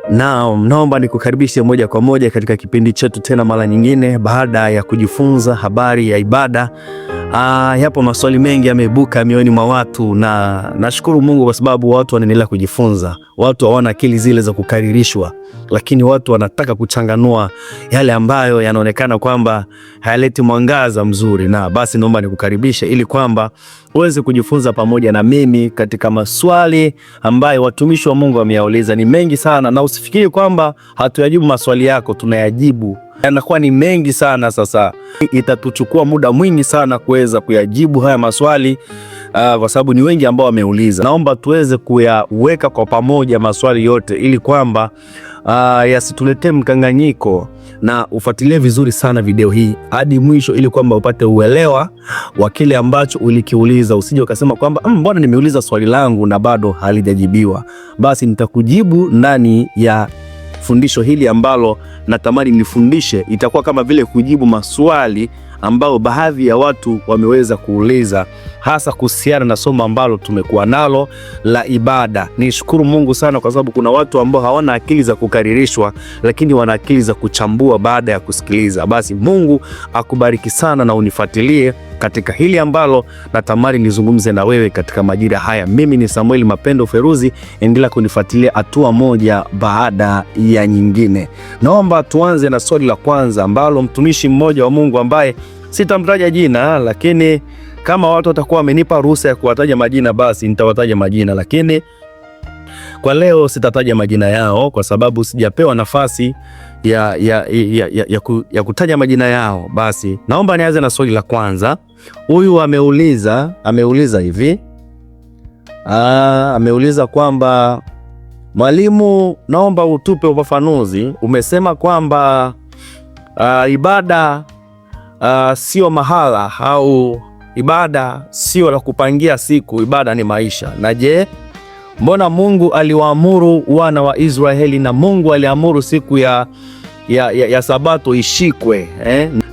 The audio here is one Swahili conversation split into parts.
Naomba nikukaribishe moja kwa moja katika kipindi chetu tena mara nyingine baada ya kujifunza habari ya ibada. Yapo maswali mengi yameibuka mioyoni mwa watu, na nashukuru Mungu kwa sababu watu wanaendelea kujifunza. Watu hawana akili zile za kukaririshwa, lakini watu wanataka kuchanganua yale ambayo yanaonekana kwamba hayaleti mwangaza mzuri. Na basi naomba nikukaribishe ili kwamba uweze kujifunza pamoja na mimi katika maswali ambayo watumishi wa Mungu wameyauliza. Ni mengi sana, na usifikiri kwamba hatuyajibu maswali yako, tunayajibu. Yanakuwa ni mengi sana. Sasa itatuchukua muda mwingi sana kuweza kuyajibu haya maswali kwa sababu ni wengi ambao wameuliza. Naomba tuweze kuyaweka kwa pamoja maswali yote ili kwamba yasituletee mkanganyiko, na ufuatilie vizuri sana video hii hadi mwisho ili kwamba upate uelewa wa kile ambacho ulikiuliza. Usije ukasema kwamba mbona nimeuliza swali langu na bado halijajibiwa. Basi nitakujibu ndani ya fundisho hili ambalo natamani nifundishe. Itakuwa kama vile kujibu maswali ambao baadhi ya watu wameweza kuuliza, hasa kuhusiana na somo ambalo tumekuwa nalo la ibada. Nishukuru Mungu sana kwa sababu kuna watu ambao hawana akili za kukaririshwa, lakini wana akili za kuchambua baada ya kusikiliza. Basi Mungu akubariki sana na unifuatilie katika hili ambalo natamani nizungumze na wewe katika majira haya. Mimi ni Samuel Mapendo Feruzi, endelea kunifuatilia hatua moja baada ya nyingine. Naomba tuanze na swali la kwanza ambalo mtumishi mmoja wa Mungu ambaye sitamtaja jina, lakini kama watu watakuwa wamenipa ruhusa ya kuwataja majina basi nitawataja majina, lakini kwa leo sitataja majina yao kwa sababu sijapewa nafasi ya kutaja majina yao. Basi naomba nianze na swali la kwanza. Huyu ameuliza hivi. Ameuliza kwamba mwalimu, naomba utupe ufafanuzi. Umesema kwamba ibada sio mahala, au ibada sio la kupangia siku, ibada ni maisha. Na je, mbona Mungu aliwaamuru wana wa Israeli na Mungu aliamuru siku ya Sabato ishikwe?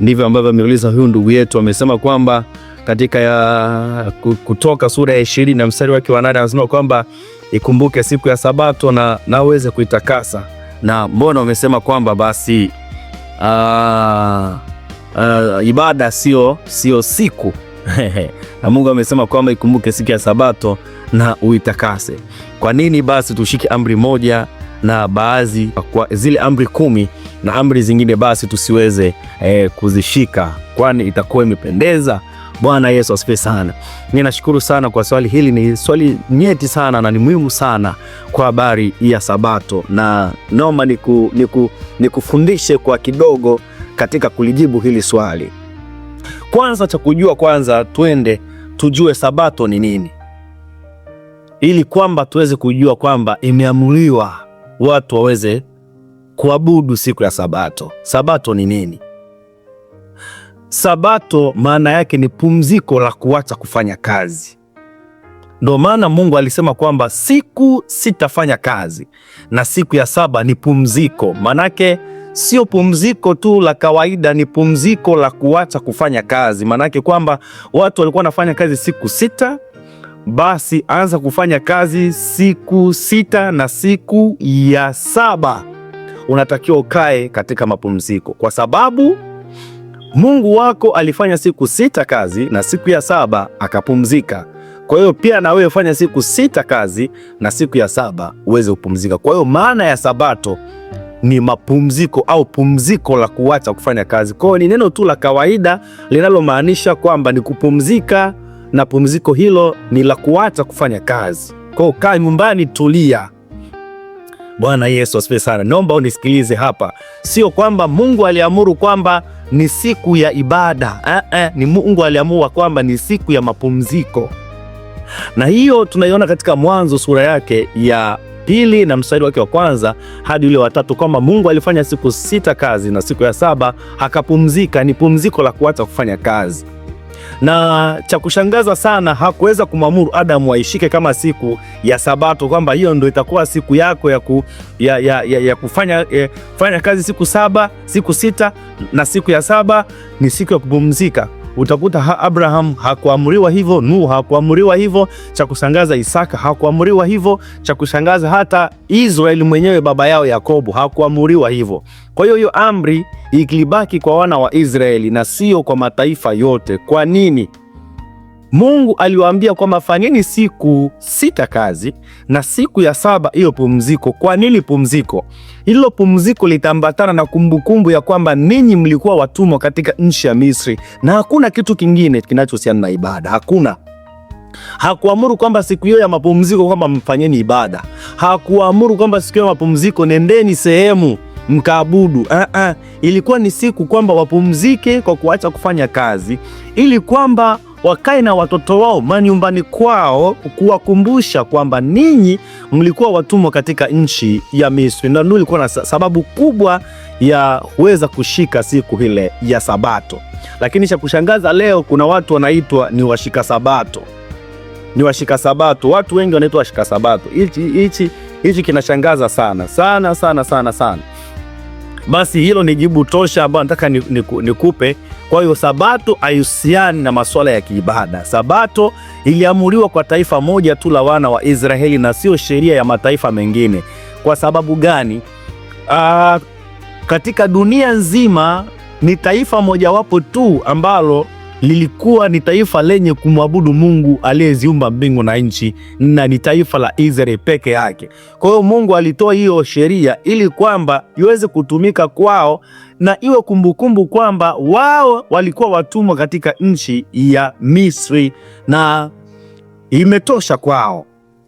Ndivyo ambavyo ameuliza huyu ndugu yetu. Amesema kwamba katika Kutoka sura ya 20 na mstari wake wa 8 anasema kwamba ikumbuke siku ya Sabato na uweze kuitakasa. Na mbona umesema kwamba basi ibada sio siku na Mungu amesema kwamba ikumbuke siku ya Sabato na uitakase? Kwa nini basi tushike amri moja na baadhi kwa zile amri 10 na amri zingine basi tusiweze kuzishika? Kwani itakuwa imependeza? Bwana Yesu asifiwe sana. Ninashukuru sana kwa swali hili. Ni swali nyeti sana na ni muhimu sana kwa habari ya Sabato, na naomba nikufundishe kwa kidogo katika kulijibu hili swali. Kwanza cha kujua, twende tujue Sabato ni nini, ili kwamba tuweze kujua kwamba imeamriwa watu waweze kuabudu siku ya Sabato. Sabato ni nini? Sabato maana yake ni pumziko la kuacha kufanya kazi. Ndio maana Mungu alisema kwamba siku sitafanya kazi na siku ya saba ni pumziko. Manake sio pumziko tu la kawaida, ni pumziko la kuacha kufanya kazi. Manake kwamba watu walikuwa wanafanya kazi siku 6, basi anza kufanya kazi siku 6, na siku ya 7 unatakiwa ukae katika mapumziko, kwa sababu Mungu wako alifanya siku 6 kazi na siku ya 7 akapumzika. Kwa hiyo pia na wewe fanya siku 6 kazi na siku ya 7 uweze kupumzika. Kwa hiyo maana ya Sabato ni mapumziko au pumziko la kuacha kufanya kazi. Kwa hiyo ni neno tu la kawaida linalomaanisha kwamba ni kupumzika, na pumziko hilo ni la kuacha kufanya kazi. Kwa hiyo kaa nyumbani, tulia. Bwana Yesu asifiwe sana. Naomba unisikilize hapa. Sio kwamba Mungu aliamuru kwamba ni siku ya ibada. Ni Mungu aliamua kwamba ni siku ya mapumziko. Na hiyo tunaiona katika Mwanzo sura yake ya 2 na mstari wake wa 1 hadi ule wa 3, kwamba Mungu alifanya siku 6 kazi na siku ya 7 akapumzika. Ni pumziko la kuacha kufanya kazi. Na cha kushangaza sana, hakuweza kumwamuru Adamu aishike kama siku ya Sabato, kwamba hiyo ndio itakuwa siku yako ya kufanya kazi siku 7, siku 6 na siku ya 7 ni siku ya kupumzika. utakuta Abraham hakuamriwa hivyo, Nuhu hakuamriwa hivyo, cha kushangaza Isaka hakuamriwa hivyo, cha kushangaza hata Israeli mwenyewe baba yao Yakobo hakuamriwa hivyo. Kwa hiyo amri ikilibaki kwa wana wa Israeli na sio kwa mataifa yote. Kwa nini? Mungu aliwaambia kwamba fanyeni siku 6 kazi na siku ya 7 hiyo pumziko. Kwa nini pumziko? Hilo pumziko litambatana na kumbukumbu ya kwamba ninyi mlikuwa watumwa katika nchi ya Misri, na hakuna kitu kingine kinachohusiana na ibada. Hakuna. Hakuamuru kwamba siku hiyo ya mapumziko kwamba mfanyeni ibada. Hakuamuru kwamba siku hiyo ya mapumziko nendeni sehemu mkaabudu. Ilikuwa ni siku kwamba wapumzike kwa kuacha kufanya kazi, ili kwamba wakae na watoto wao manyumbani kwao, kuwakumbusha kwamba ninyi mlikuwa watumwa katika nchi ya Misri. Na ndio ilikuwa na sababu kubwa ya kuweza kushika siku ile ya Sabato. Lakini cha kushangaza leo kuna watu wanaitwa ni washika Sabato. Ni washika Sabato. Watu wengi wanaitwa washika Sabato. Hichi kinashangaza sana. Sana sana sana sana. Basi hilo ni jibu tosha ambalo nataka nikupe. Kwa hiyo Sabato haihusiani na masuala ya kiibada. Sabato iliamuriwa kwa taifa moja tu la wana wa Israeli na sio sheria ya mataifa mengine. Kwa sababu gani? Katika dunia nzima ni taifa mojawapo tu ambalo lilikuwa ni taifa lenye kumwabudu Mungu aliyeziumba mbingu na nchi, na ni taifa la Israeli peke yake. Kwa hiyo Mungu alitoa hiyo sheria ili kwamba iweze kutumika kwao na iwe kumbukumbu kwamba wao walikuwa watumwa katika nchi ya Misri, na imetosha kwao.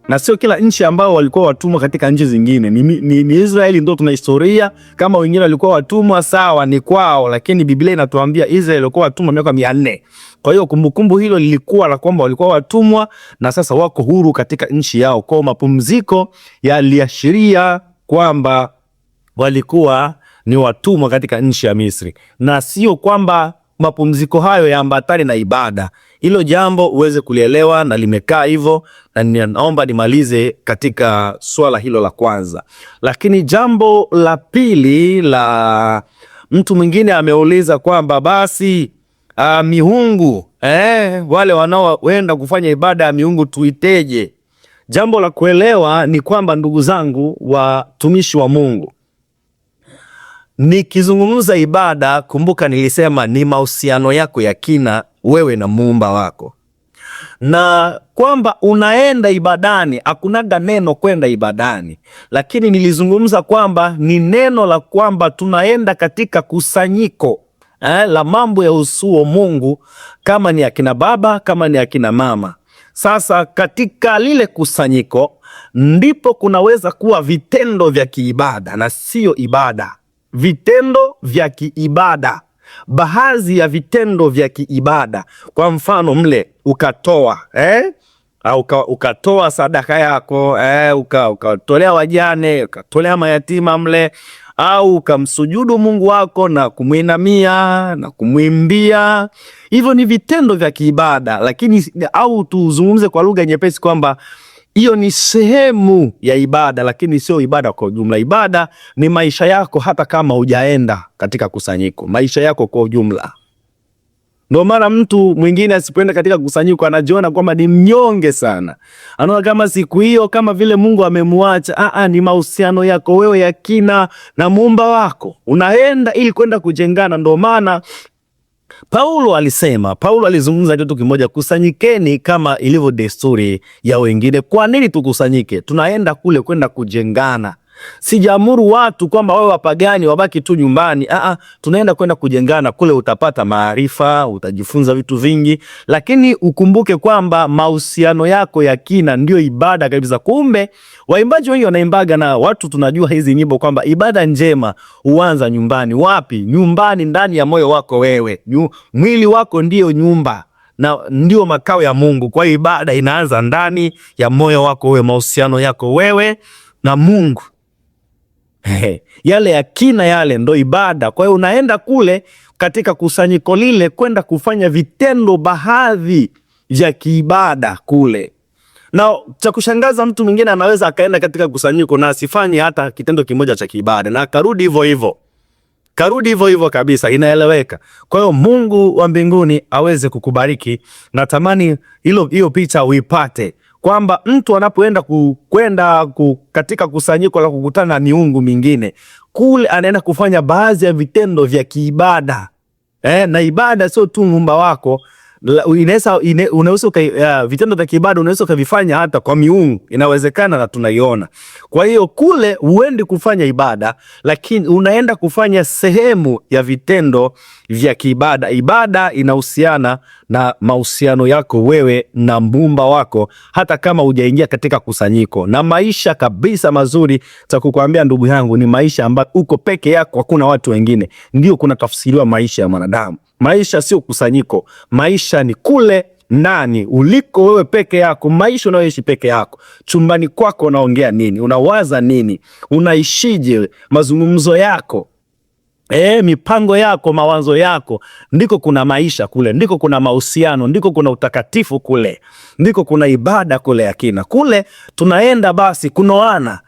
Na sio kila nchi ambao walikuwa watumwa katika nchi zingine. Ni Israeli ndio tuna historia. Kama wengine walikuwa watumwa sawa, ni kwao, lakini Biblia inatuambia Israeli walikuwa watumwa miaka 400. Kwa hiyo kumbukumbu hilo lilikuwa la kwamba walikuwa watumwa na sasa wako huru katika nchi yao. Kwa mapumziko yaliashiria kwamba walikuwa ni watumwa katika nchi ya Misri, na sio kwamba mapumziko hayo yaambatane na ibada. Hilo jambo uweze kulielewa na limekaa hivyo, na ninaomba nimalize katika swala hilo la kwanza. Lakini jambo la pili, la mtu mwingine ameuliza kwamba basi miungu wale wanaoenda kufanya ibada ya miungu tuiteje? Jambo la kuelewa ni kwamba, ndugu zangu watumishi wa Mungu, nikizungumza ibada, kumbuka nilisema ni mahusiano yako ya kina wewe na muumba wako, na kwamba unaenda ibadani. Hakunaga neno kwenda ibadani, lakini nilizungumza kwamba ni neno la kwamba tunaenda katika kusanyiko la mambo ya usuo Mungu, kama ni akina baba, kama ni akina mama. Sasa katika lile kusanyiko ndipo kunaweza kuwa vitendo vya kiibada na sio ibada. Vitendo vya kiibada, baadhi ya vitendo vya kiibada. Kwa mfano mle ukatoa ukatoa sadaka yako, ukatolea wajane, ukatolea mayatima mle, au ukamsujudu Mungu wako na kumuinamia na kumwimbia. Hivyo ni vitendo vya kiibada, lakini au tuzungumze kwa lugha nyepesi kwamba hiyo ni sehemu ya ibada, lakini sio ibada kwa ujumla. Ibada ni maisha yako hata kama hujaenda katika kusanyiko, maisha yako kwa ujumla. Ndio maana mtu mwingine asipoenda katika kusanyiko anajiona kwamba ni mnyonge sana. Anaona kama siku hiyo kama vile Mungu amemwacha. Ni mahusiano yako wewe ya kina na muumba wako. Unaenda ili kwenda kujengana. Ndio maana Paulo alizungumza kitu kimoja, kusanyikeni kama ilivyo desturi ya wengine. Kwa nini tukusanyike? Tunaenda kule kwenda kujengana. Sijaamuru watu kwamba wawe wapagani wabaki tu nyumbani. Tunaenda kwenda kujengana. Kule utapata maarifa, utajifunza vitu vingi, lakini ukumbuke kwamba mahusiano yako ya kina ndio ibada kabisa. Kumbe waimbaji wengi wanaimbaga, na watu tunajua hizi nyimbo kwamba ibada njema huanza nyumbani. Wapi? Nyumbani, ndani ya moyo wako wewe. Mwili wako ndio nyumba na ndio makao ya Mungu. Kwa hiyo ibada inaanza ndani ya moyo wako wewe, mahusiano yako wewe na Mungu. Yale ya kina, yale ndo ibada. Kwa hiyo unaenda kule katika kusanyiko lile kwenda kufanya vitendo baadhi ya kiibada kule. Na cha kushangaza, mtu mwingine anaweza akaenda katika kusanyiko na asifanye hata kitendo kimoja cha kiibada na akarudi hivyo hivyo. Karudi hivyo hivyo kabisa, inaeleweka. Kwa hiyo Mungu wa mbinguni aweze kukubariki. Natamani hiyo picha uipate, kwamba mtu anapoenda katika kusanyiko la kukutana na miungu mingine, kule anaenda kufanya baadhi ya vitendo vya kiibada. Na ibada sio tu muumba wako, vitendo vya kiibada unaweza ukavifanya hata kwa miungu, inawezekana na tunaiona. Kwa hiyo kule huendi kufanya ibada, lakini unaenda kufanya sehemu ya vitendo vya kiibada. Ibada inahusiana na mahusiano yako wewe na muumba wako, hata kama hujaingia katika kusanyiko. Na maisha kabisa mazuri, cha kukuambia ndugu yangu, ni maisha ambayo uko peke yako, hakuna watu wengine. Ndio kuna tafsiriwa maisha ya mwanadamu. Maisha sio kusanyiko, maisha ni kule ndani uliko wewe peke yako, maisha unayoishi peke yako. Chumbani kwako unaongea nini? Unawaza nini? Unaishije? Mazungumzo yako, mipango yako, mawazo yako, ndiko kuna maisha kule, ndiko kuna mahusiano, ndiko kuna utakatifu kule, ndiko kuna ibada kule ya kina. Kule tunaenda basi kunoana.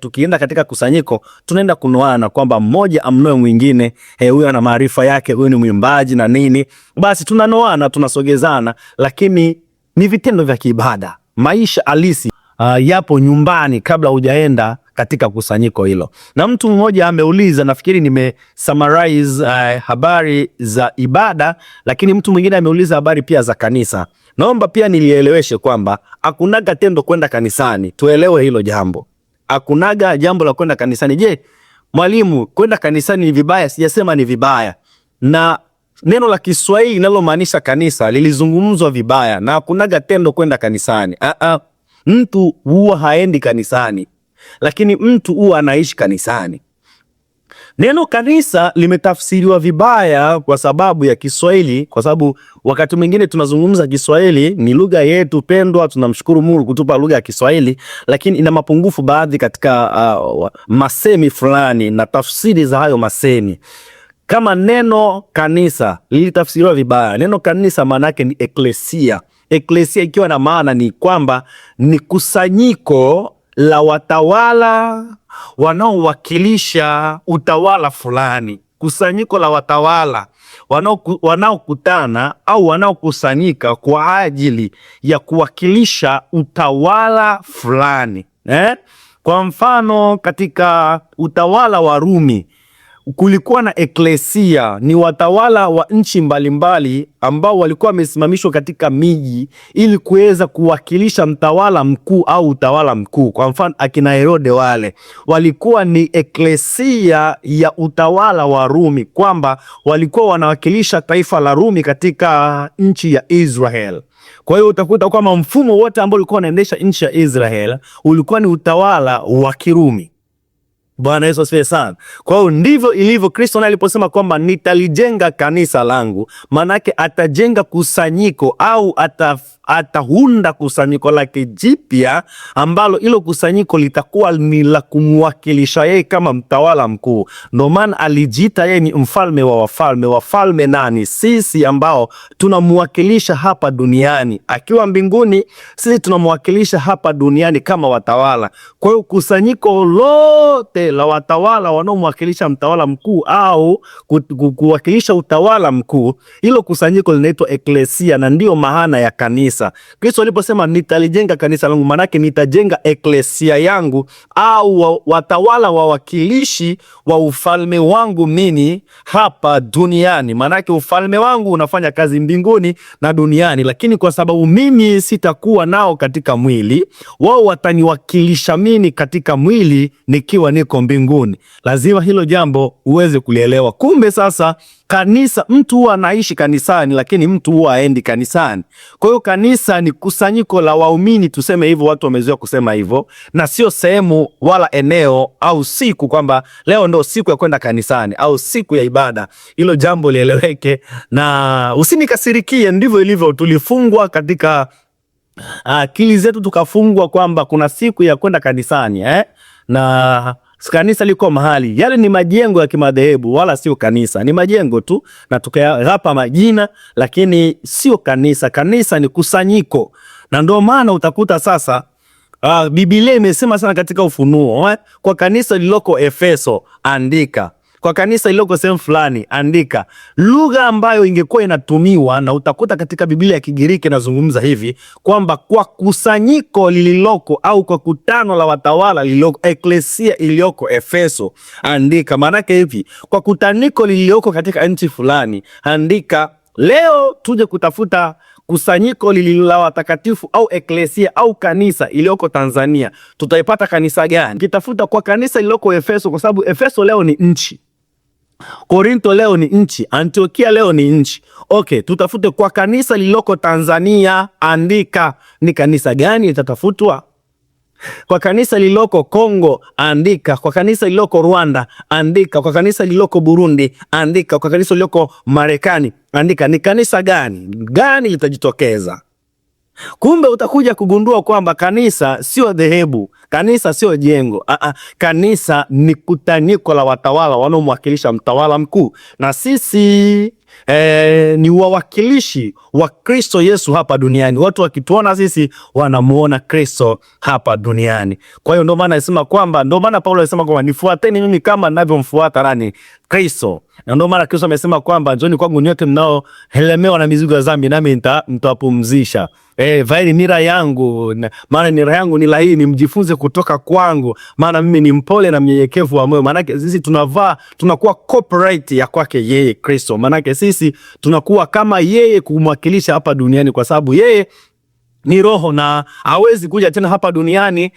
Tukienda katika kusanyiko tunaenda kunoana, kwamba mmoja amnoe mwingine, huyu ana maarifa yake, huyu ni mwimbaji na nini, basi tunanoana, tunasogezana, lakini ni vitendo vya kiibada. Maisha halisi yapo nyumbani kabla hujaenda katika kusanyiko hilo. Na mtu mmoja ameuliza, nafikiri summarize habari za ibada, lakini mtu mwingine ameuliza habari pia za kanisa. Naomba pia nilieleweshe kwamba hakunaga tendo kwenda kanisani. Tuelewe hilo jambo. Hakunaga jambo la kwenda kanisani. Je, mwalimu, kwenda kanisani ni vibaya? Sijasema ni vibaya. Na neno la Kiswahili linalomaanisha kanisa lilizungumzwa vibaya, na hakunaga tendo kwenda kanisani. Mtu huwa haendi kanisani, lakini mtu huwa anaishi kanisani. Neno kanisa limetafsiriwa vibaya kwa sababu ya Kiswahili, kwa sababu wakati mwingine tunazungumza Kiswahili, ni lugha yetu pendwa, tunamshukuru Mungu kutupa lugha ya Kiswahili, lakini ina mapungufu baadhi katika masemi fulani na tafsiri za hayo masemi. Kama neno kanisa lilitafsiriwa vibaya. Neno kanisa maana yake ni eklesia. Eklesia ikiwa na maana ni kwamba ni kusanyiko la watawala wanaowakilisha utawala fulani. Kusanyiko la watawala wanaokutana au wanaokusanyika kwa ajili ya kuwakilisha utawala fulani. Kwa mfano, katika utawala wa Rumi kulikuwa na eklesia, ni watawala wa nchi mbalimbali ambao walikuwa wamesimamishwa katika miji ili kuweza kuwakilisha mtawala mkuu au utawala mkuu. Kwa mfano, akina Herode wale walikuwa ni eklesia ya utawala wa Rumi, kwamba walikuwa wanawakilisha taifa la Rumi katika nchi ya Israel. Kwa hiyo utakuta kwamba mfumo wote ambao ulikuwa unaendesha nchi ya Israel ulikuwa ni utawala wa Kirumi. Bwana Yesu asifiwe sana. Kwa hiyo ndivyo ilivyo Kristo aliposema kwamba nitalijenga kanisa langu, manake atajenga kusanyiko au ataunda kusanyiko lake jipya, ambalo hilo kusanyiko litakuwa ni la kumwakilisha yeye kama mtawala mkuu. Ndio maana alijiita yeye ni mfalme wa wafalme. Wafalme nani? Sisi ambao tunamwakilisha hapa duniani. Akiwa mbinguni, sisi tunamwakilisha hapa duniani kama watawala. Kwa hiyo kusanyiko lote la watawala wanaomwakilisha mtawala mkuu au kuwakilisha utawala mkuu, hilo kusanyiko linaitwa eklesia, na ndio maana ya kanisa. Kristo aliposema nitalijenga kanisa langu, manake nitajenga eklesia yangu au watawala wawakilishi wa ufalme wangu mimi hapa duniani. Manake ufalme wangu unafanya kazi mbinguni na duniani, lakini kwa sababu mimi sitakuwa nao katika mwili, wao wataniwakilisha mimi katika mwili nikiwa niko mbinguni. Lazima hilo jambo uweze kulielewa. Kumbe sasa kanisa, mtu huwa anaishi kanisani, lakini mtu huwa haendi kanisani. Kwa hiyo kanisa ni kusanyiko la waumini, tuseme hivyo, watu wamezoea kusema hivyo, na sio sehemu wala eneo au siku, kwamba leo ndo siku ya kwenda kanisani au siku ya ibada. Hilo jambo lieleweke na usinikasirikie. Ndivyo ilivyo, tulifungwa katika akili zetu, tukafungwa kwamba kuna siku ya kwenda kanisani na kanisa liko mahali. Yale ni majengo ya kimadhehebu, wala sio kanisa. Ni majengo tu na tukayapa majina, lakini sio kanisa. Kanisa ni kusanyiko. Na ndio maana utakuta sasa Biblia imesema sana katika Ufunuo, kwa kanisa lililoko Efeso andika, Kwa kanisa lililoko sehemu fulani, andika lugha ambayo ingekuwa inatumiwa, na utakuta katika Biblia ya Kigiriki inazungumza hivi kwamba kwa kusanyiko lililoko au kwa kutano la watawala lililoko, eklesia iliyoko Efeso, andika maana yake hivi, kwa kutaniko lililoko katika nchi fulani, andika leo tuje kutafuta kusanyiko lililo la watakatifu au eklesia au kanisa iliyoko Tanzania, tutaipata kanisa gani? Kitafuta kwa kanisa lililoko Efeso, kwa sababu Efeso leo ni nchi, Korinto leo ni nchi, Antiokia leo ni nchi. Okay, tutafute kwa kanisa lililoko Tanzania, andika ni kanisa gani litatafutwa? Kwa kanisa lililoko Kongo, andika. Kwa kanisa lililoko Rwanda, andika. Kwa kanisa lililoko Burundi, andika. Kwa kanisa lililoko Marekani, andika. Ni kanisa gani litajitokeza? Kumbe utakuja kugundua kwamba kanisa sio dhehebu, kanisa sio jengo. Kanisa ni kutaniko la watawala wanaomwakilisha mtawala mkuu, na sisi ni wawakilishi wa Kristo Yesu hapa duniani. Watu wakituona sisi wanamuona Kristo hapa duniani. Kwa hiyo ndio maana Paulo alisema kwamba nifuateni mimi kama ninavyomfuata nani? Kristo. Na ndio maana Kristo amesema kwamba njooni kwangu nyote mnaolemewa na mizigo ya dhambi, nami nitawapumzisha. Vaeni nira yangu, maana nira yangu ni laini, mjifunze kutoka kwangu, maana mimi ni mpole na mnyenyekevu wa moyo. Maana sisi tunakuwa copyright ya kwake yeye Kristo. Maana sisi tunakuwa kama yeye kumwakilisha hapa duniani, kwa sababu yeye ni roho na hawezi kuja tena hapa duniani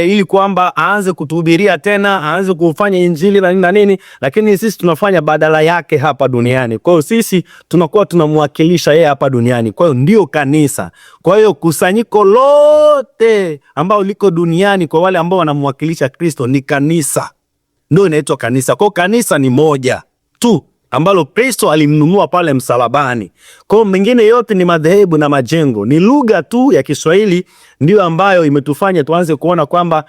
ili kwamba aanze kutuhubiria tena, aanze kufanya injili na nini, lakini sisi tunafanya badala yake hapa duniani. Kwa hiyo sisi tunakuwa tunamwakilisha yeye hapa duniani. Kwa hiyo ndio kanisa. Kwa hiyo kusanyiko lote ambao liko duniani kwa wale ambao wanamwakilisha Kristo ni kanisa. Ndio inaitwa kanisa. Kwa hiyo kanisa ni moja tu ambalo Kristo alimnunua pale msalabani. Kwa mengine yote ni madhehebu na majengo. Ni lugha tu ya Kiswahili ndio ambayo imetufanya tuanze kuona kwamba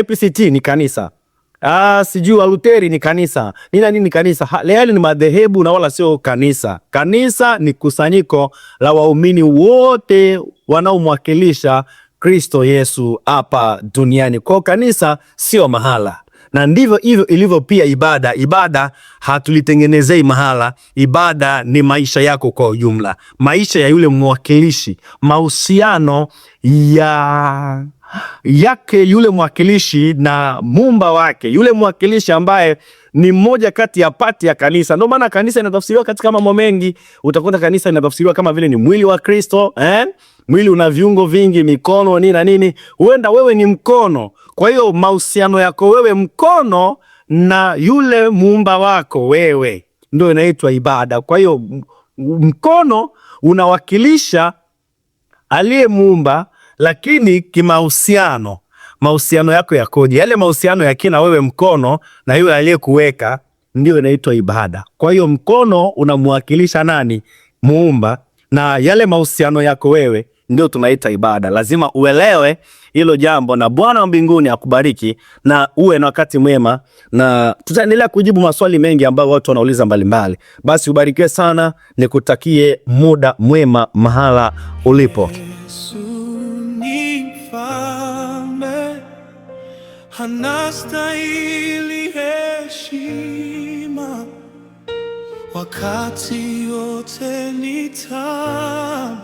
APCT ni kanisa. Sijui Waluteri ni kanisa. Nini kanisa? Leo ni madhehebu na wala sio kanisa. Kanisa ni kusanyiko la waumini wote wanaomwakilisha Kristo Yesu hapa duniani. Kwa kanisa sio mahala. Na ndivyo hivyo ilivyo pia ibada. Ibada hatulitengenezei mahala. Ibada ni maisha yako kwa ujumla, maisha ya yule mwakilishi, mahusiano yake yule mwakilishi na muumba wake, yule mwakilishi ambaye ni mmoja kati ya pati ya kanisa. Ndio maana kanisa inatafsiriwa katika mambo mengi. Utakuta kanisa inatafsiriwa kama vile ni mwili wa Kristo. Mwili una viungo vingi, mikono nini na nini. Huenda wewe ni mkono. Kwa hiyo mahusiano yako wewe mkono na yule muumba wako wewe ndio inaitwa ibada. Kwa hiyo mkono unawakilisha aliyemuumba, lakini kimahusiano, mahusiano yako yakoje? Yale mahusiano ya kina wewe mkono na yule aliyekuweka ndio inaitwa ibada. Kwa hiyo mkono unamwakilisha nani? Muumba, na yale mahusiano yako wewe ndio tunaita ibada. Lazima uelewe hilo jambo, na Bwana wa mbinguni akubariki na uwe na wakati mwema, na tutaendelea kujibu maswali mengi ambayo watu wanauliza mbalimbali. Basi ubarikiwe sana, nikutakie muda mwema mahala ulipo. Yesu ni mfalme, anastahili heshima, wakati wote ni tamu.